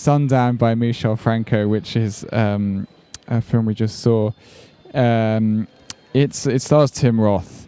Sundown by Michel Franco, which is a film we just saw. It stars Tim Roth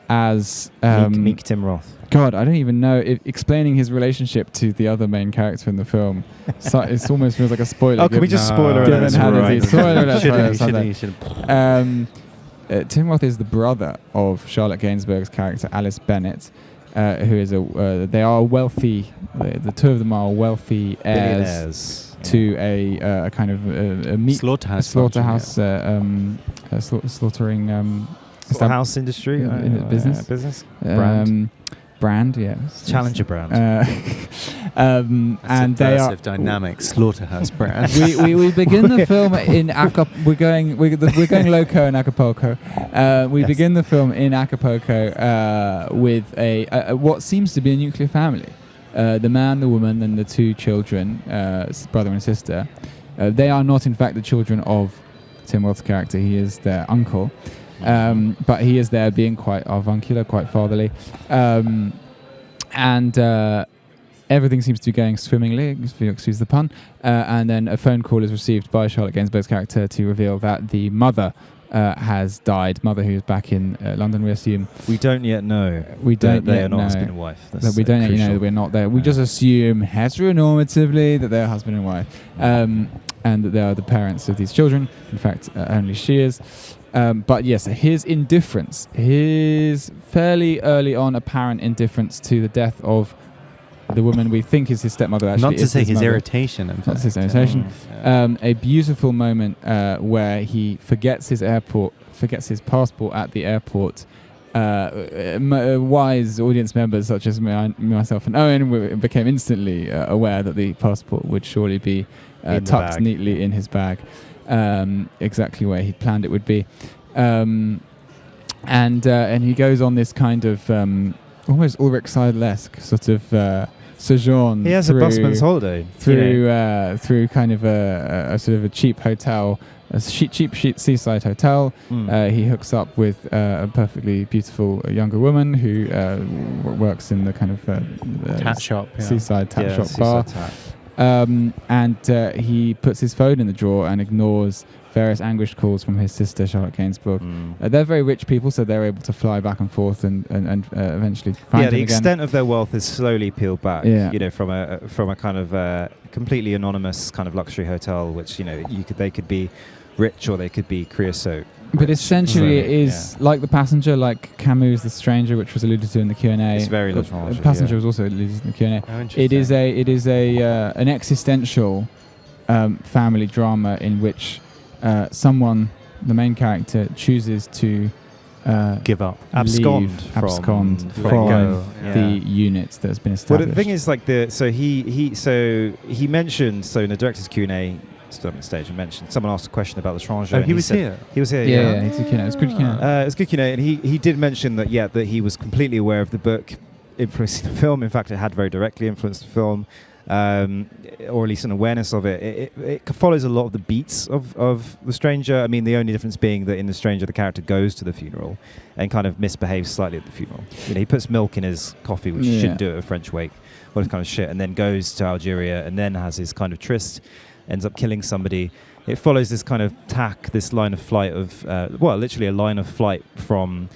as Meek Tim Roth. God, I don't even know. Explaining his relationship to the other main character in the film, so it almost feels like a spoiler. Oh, can we just spoiler given alert? how Right. spoiler alert. Shouldn't. Tim Roth is the brother of Charlotte Gainsbourg's character Alice Bennett, who is they are wealthy. The two of them are wealthy heirs to a kind of a meat slaughterhouse, slaughtering Slaughterhouse industry business brand, yes, challenger brand. And they are dynamic slaughterhouse brand. we begin the film in Acapulco. We're going loco in Acapulco. We begin the film in Acapulco with a what seems to be a nuclear family. The man, the woman, and the two children, brother and sister. They are not, in fact, the children of Tim Roth's character. He is their uncle. But he is there being quite avuncular, quite fatherly. And everything seems to be going swimmingly, if you excuse the pun. And then a phone call is received by Charlotte Gainsbourg's character to reveal that the mother has died. Mother who is back in London, we assume. We don't yet know. They are not husband and wife. That we don't yet know that we're not there. We just assume heteronormatively that they're husband and wife. And that they are the parents of these children. In fact, only she is. But yes, his indifference, his fairly early on apparent indifference to the death of the woman we think is his stepmother. Actually, not to say his mother. irritation. In fact. Not his irritation. A beautiful moment where he forgets his passport at the airport. Wise audience members such as myself and Owen became instantly aware that the passport would surely be tucked neatly in his bag. Exactly where he planned it would be, and he goes on this kind of almost Ulrich Seidel-esque sort of sojourn. He has a busman's holiday through kind of a sort of a cheap hotel, a cheap seaside hotel. He hooks up with a perfectly beautiful younger woman who works in the kind of tat shop, seaside tat shop bar. And he puts his phone in the drawer and ignores various anguished calls from his sister Charlotte Gainsbourg. They're very rich people, so they're able to fly back and forth and eventually find him the again. extent of their wealth is slowly peeled back. From a kind of completely anonymous kind of luxury hotel, which they could be rich or they could be creosote. But essentially, it is like The Passenger, like Camus' The Stranger, which was alluded to in the Q&A. It's very literal. The Passenger was also alluded to in the Q&A. It is an existential family drama in which someone, the main character, chooses to give up, abscond from the unit that's been established. Well, the thing is, he mentioned in the director's Q&A. Stood up on stage and mentioned someone asked a question about L'Étranger. Oh, he was here. He was here. Yeah, it's good Q&A. It's good Q&A. It's good Q&A, and he did mention that that he was completely aware of the book influencing the film. In fact, it had very directly influenced the film, or at least an awareness of it. It follows a lot of the beats of The Stranger. I mean, the only difference being that in The Stranger, the character goes to the funeral and kind of misbehaves slightly at the funeral. He puts milk in his coffee, which you shouldn't do at a French wake, all this kind of shit, and then goes to Algeria and then has his kind of tryst. Ends up killing somebody. It follows this kind of tack, this line of flight of, literally a line of flight from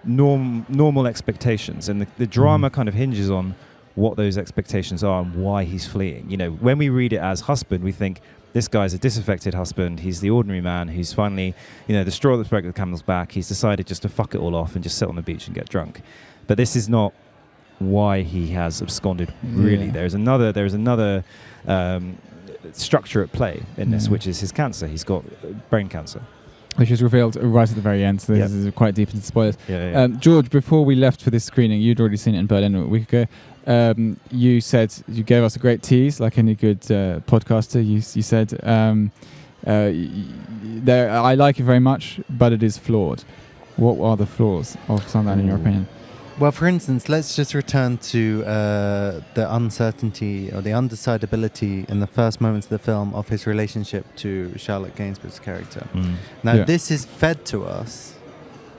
normal expectations. And the drama kind of hinges on what those expectations are and why he's fleeing. When we read it as husband, we think this guy's a disaffected husband. He's the ordinary man who's finally, the straw that's broke the camel's back. He's decided just to fuck it all off and just sit on the beach and get drunk. But this is not why he has absconded, really. There's another structure at play in this, which is his cancer. He's got brain cancer, which is revealed right at the very end. So this is quite deep into spoilers. George, before we left for this screening, you'd already seen it in Berlin a week ago. You said you gave us a great tease, like any good podcaster. You said I like it very much, but it is flawed. What are the flaws of Sundown, in your opinion? Well, for instance, let's just return to the uncertainty or the undecidability in the first moments of the film of his relationship to Charlotte Gainsbourg's character. Now, this is fed to us.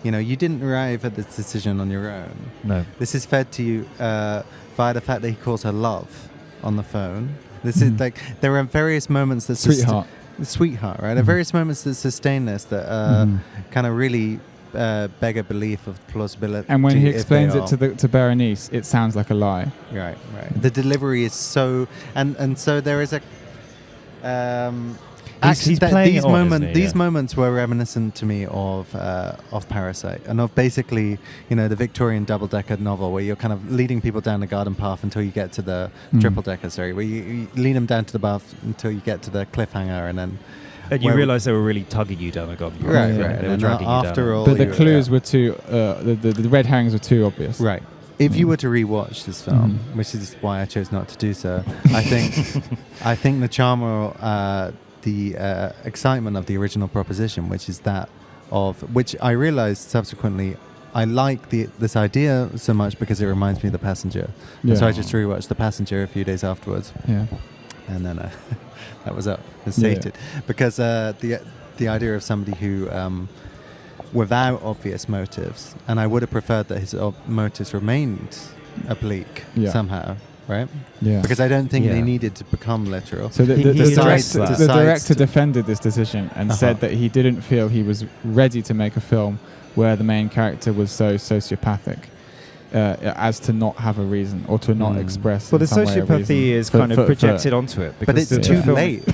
You didn't arrive at this decision on your own. No. This is fed to you via the fact that he calls her love on the phone. This is like there are various moments that Sweetheart, right? There are various moments that sustain this that kind of really beg a belief of plausibility. And when he explains it to Berenice, it sounds like a lie. Right. The delivery is so, and so there is a. He's playing these it on, moments. isn't he? These moments were reminiscent to me of Parasite and of basically, the Victorian double-decker novel where you're kind of leading people down the garden path until you get to the triple-decker. Sorry, where you lead them down to the path until you get to the cliffhanger, and then. And you realise they were really tugging you down the garden path. Right. They were dragging you after down. all, but the clues were too. The red herrings were too obvious. Right. If you were to rewatch this film, which is why I chose not to do so, I think the charm or the excitement of the original proposition, which is that of which I realized subsequently, I like this idea so much because it reminds me of The Passenger. Yeah. And so I just rewatched The Passenger a few days afterwards. Yeah. And then that was up and sated because the idea of somebody who. Without obvious motives, and I would have preferred that his motives remained oblique somehow, right? Yeah. Because I don't think they needed to become literal. So the decides director to- defended this decision and said that he didn't feel he was ready to make a film where the main character was so sociopathic as to not have a reason or to not express. Well, the in some way a sociopathy reason is kind of projected onto it. But it's too late.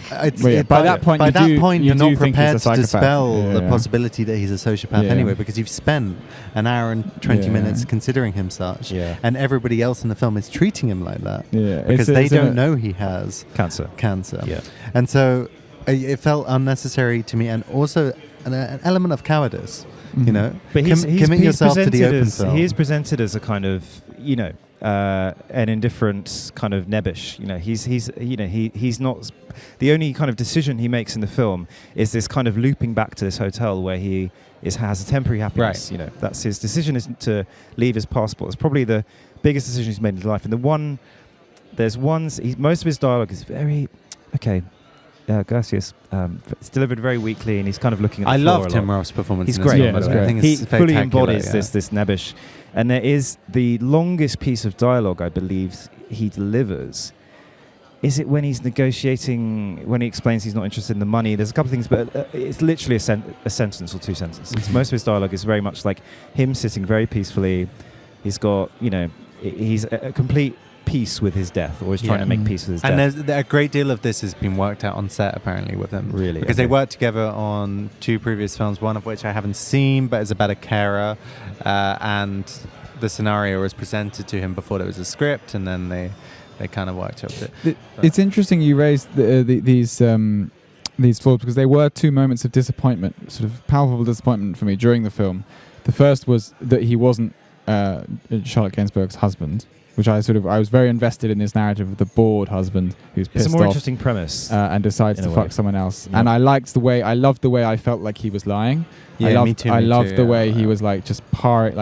By that point, you're not do think he's prepared a to psychopath. dispel the possibility that he's a sociopath anyway, because you've spent an hour and 20 minutes considering him such, and everybody else in the film is treating him like that because they don't know he has cancer. Yeah. And so it felt unnecessary to me, and also an element of cowardice. But he's commit yourself to the open film. He is presented as a kind of, an indifferent kind of nebbish. He's not. The only kind of decision he makes in the film is this kind of looping back to this hotel where he has a temporary happiness. Right. That's his decision, is to leave his passport. It's probably the biggest decision he's made in his life. And most of his dialogue is very okay. Gracias. It's delivered very weakly, and he's kind of looking at the floor. I loved Tim Roth's performance. He's in great. this film, by the way. I think He it's fully embodies spectacular, this nebbish. And there is the longest piece of dialogue I believe he delivers. Is it when he's negotiating, when he explains he's not interested in the money? There's a couple of things, but it's literally a sentence or two sentences. Most of his dialogue is very much like him sitting very peacefully. He's got, he's a complete peace with his death, or is trying to make peace with his death. And there's a great deal of this has been worked out on set apparently with him. Really? Because they worked together on 2 previous films, one of which I haven't seen, but is about a carer, and the scenario was presented to him before there was a script, and then they kind of worked up it. It's interesting you raised these flaws, because there were 2 moments of disappointment, sort of palpable disappointment for me during the film. The first was that he wasn't Charlotte Gainsbourg's husband, which I was very invested in this narrative of the bored husband who's pissed off. It's a more interesting premise. And decides to fuck someone else. Yeah. And I loved the way I felt like he was lying. Yeah, me too. I loved the way he was like just parring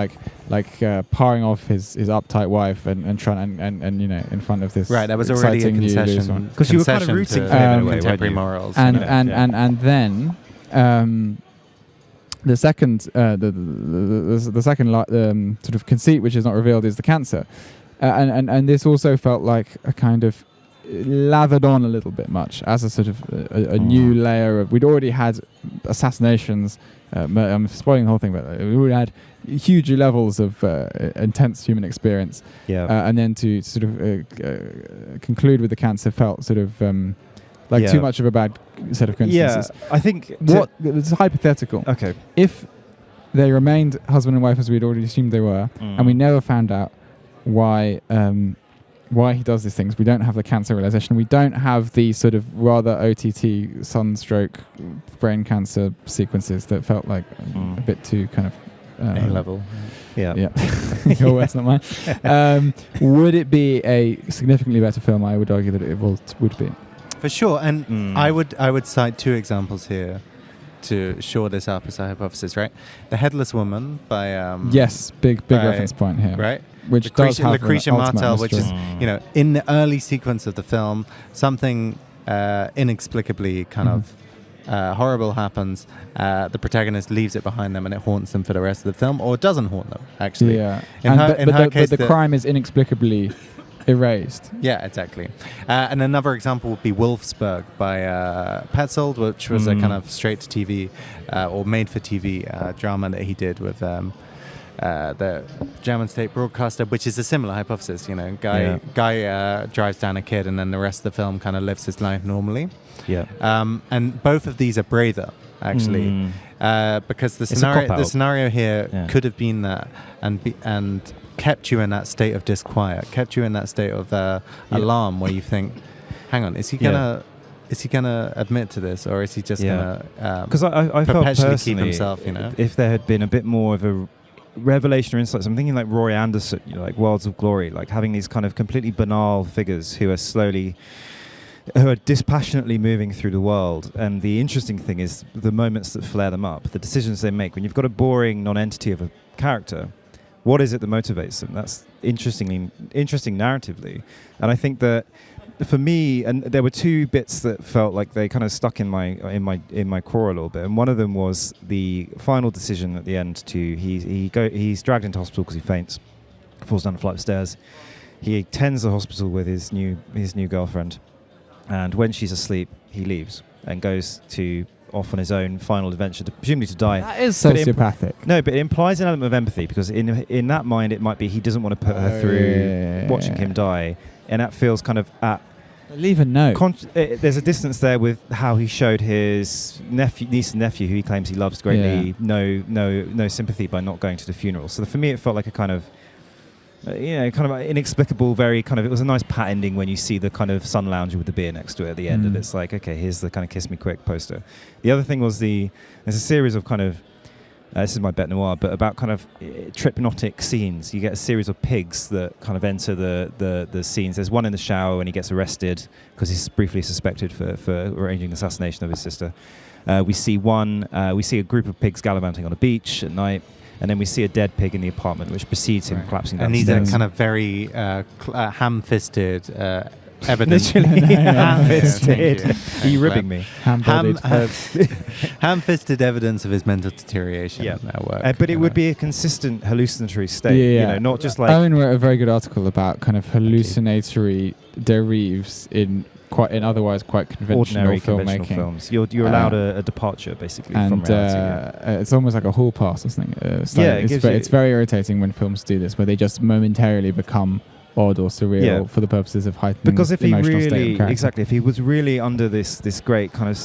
off his uptight wife and trying and in front of this. Right, that was already a concession. Because you were kind of rooting for him in a way, contemporary morals. And then the second sort of conceit, which is not revealed, is the cancer. And this also felt like a kind of lathered on a little bit much as a sort of a new layer of. We'd already had assassinations. I'm spoiling the whole thing, but we already had huge levels of intense human experience. Yeah. And then to sort of conclude with the cancer felt sort of too much of a bad set of coincidences. Yeah, I think it's hypothetical. Okay. If they remained husband and wife as we'd already assumed they were, and we never found out why he does these things. We don't have the cancer realization. We don't have the sort of rather OTT sunstroke brain cancer sequences that felt like a bit too kind of A-level. Yeah. Your words, not mine. Would it be a significantly better film? I would argue that it would be. For sure, and I would cite 2 examples here to shore this up as a hypothesis, right? The Headless Woman by yes, big reference point here, right? Which does have Lucretia Martel, which is in the early sequence of the film, something inexplicably kind of horrible happens. The protagonist leaves it behind them, and it haunts them for the rest of the film, or it doesn't haunt them actually. Yeah, But the crime is inexplicably erased. Yeah, exactly. And another example would be Wolfsburg by Petzold, which was a kind of straight-to-TV or made-for-TV drama that he did with the German state broadcaster, which is a similar hypothesis. You know, guy drives down a kid, and then the rest of the film kind of lives his life normally. Yeah. And both of these are braver, actually, because the scenario here could have been that and kept you in that state of disquiet, kept you in that state of alarm, where you think, "Hang on, is he gonna?" Is he going to admit to this, or is he just going to because I felt personally keep himself, you know? If there had been a bit more of a revelation or insights, I'm thinking like Roy Anderson, you know, like Worlds of Glory, like having these kind of completely banal figures who are dispassionately moving through the world. And the interesting thing is the moments that flare them up, the decisions they make. When you've got a boring non-entity of a character, what is it that motivates them? That's interesting narratively. And I think that for me, and there were two bits that felt like they kind of stuck in my core a little bit, and one of them was the final decision at the end to he's dragged into hospital because he faints, falls down a flight of stairs. He attends the hospital with his new girlfriend, and when she's asleep, he leaves and goes off on his own final adventure, presumably to die. That is sociopathic. But it implies an element of empathy, because in that mind, it might be he doesn't want to put her through watching him die, and that feels kind of leave a note. There's a distance there with how he showed his niece and nephew, who he claims he loves greatly, no sympathy by not going to the funeral. So for me, it felt like a kind of, kind of inexplicable, very kind of, it was a nice pat ending when you see the kind of sun lounger with the beer next to it at the end, and it's like, okay, here's the kind of kiss me quick poster. The other thing was there's a series of kind of, this is my bête noire, but about kind of hypnotic scenes. You get a series of pigs that kind of enter the scenes. There's one in the shower when he gets arrested because he's briefly suspected for arranging the assassination of his sister. We see a group of pigs gallivanting on a beach at night, and then we see a dead pig in the apartment, which precedes him collapsing down the stairs. And these are kind of very ham-fisted evidence. Ham-fisted. Are you ribbing me? Ham-fisted evidence of his mental deterioration. Yeah. At work, but it would be a consistent hallucinatory state. You know, not just like. Owen wrote a very good article about kind of hallucinatory derives in otherwise quite conventional filmmaking. Films. You're allowed a departure basically from reality. It's almost like a hall pass or something. It's very irritating when films do this, where they just momentarily become odd or surreal for the purposes of heightening because if the he emotional state of really the character. if he was really under this great kind of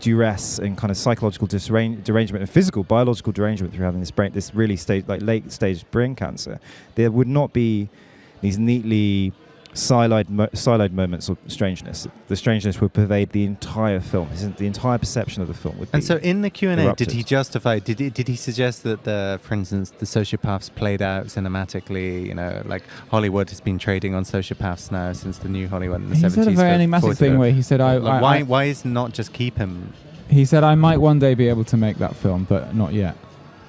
duress and kind of psychological derangement and physical biological derangement through having this really late stage brain cancer, there would not be these neatly siloed moments of strangeness. The strangeness would pervade the entire film. The entire perception of the film would be. And so in the Q&A, erupted. did he justify? Did he suggest that for instance, the sociopaths played out cinematically? You know, like Hollywood has been trading on sociopaths now since the new Hollywood in the 70s. He said a very enigmatic thing where he said, "Why is not just keep him?" He said, "I might one day be able to make that film, but not yet."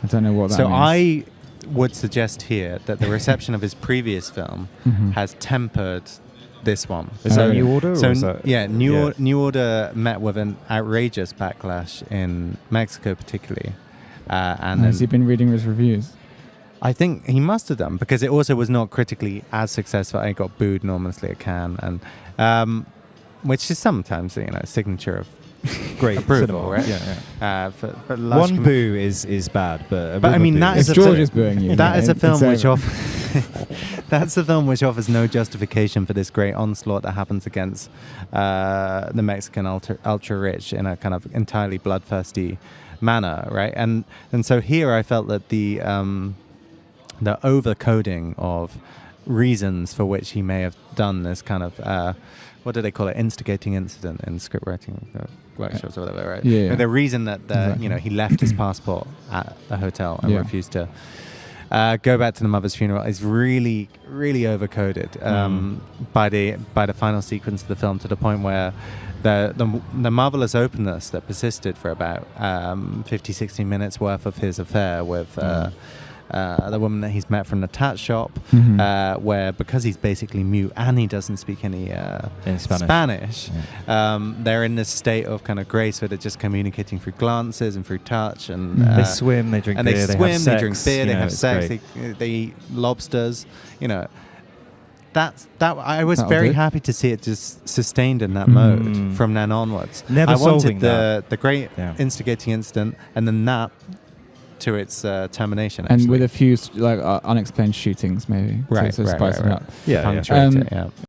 I don't know what that means. So I would suggest here that the reception of his previous film has tempered this one. Is that New Order? New Order met with an outrageous backlash in Mexico, particularly. And has he been reading his reviews? I think he must have done, because it also was not critically as successful. I got booed enormously at Cannes, and which is sometimes a signature of great approval, cinema, right? Yeah. But one boo is bad, but I mean that is George is booing you. That is a film which that's a film which offers no justification for this great onslaught that happens against the Mexican ultra rich in a kind of entirely bloodthirsty manner, right? And so here I felt that the overcoding of reasons for which he may have done this kind of what do they call it? Instigating incident in script writing workshops or whatever, right? Yeah. The reason that he left his passport at the hotel and refused to go back to the mother's funeral is really, really overcoded by the final sequence of the film, to the point where the marvelous openness that persisted for about 50-60 minutes worth of his affair with the woman that he's met from the tat shop, where because he's basically mute and he doesn't speak any Spanish, they're in this state of kind of grace where they're just communicating through glances and through touch, and they swim, they drink beer, they have sex, they eat lobsters, I was That'll very do. happy to see it just sustained in that mode from then onwards. Never I solving wanted the great Yeah. instigating incident and then that to its termination. And actually. with a few unexplained shootings, maybe. Right, to right, spice right, it right. up. Yeah, Punctuate it, yeah.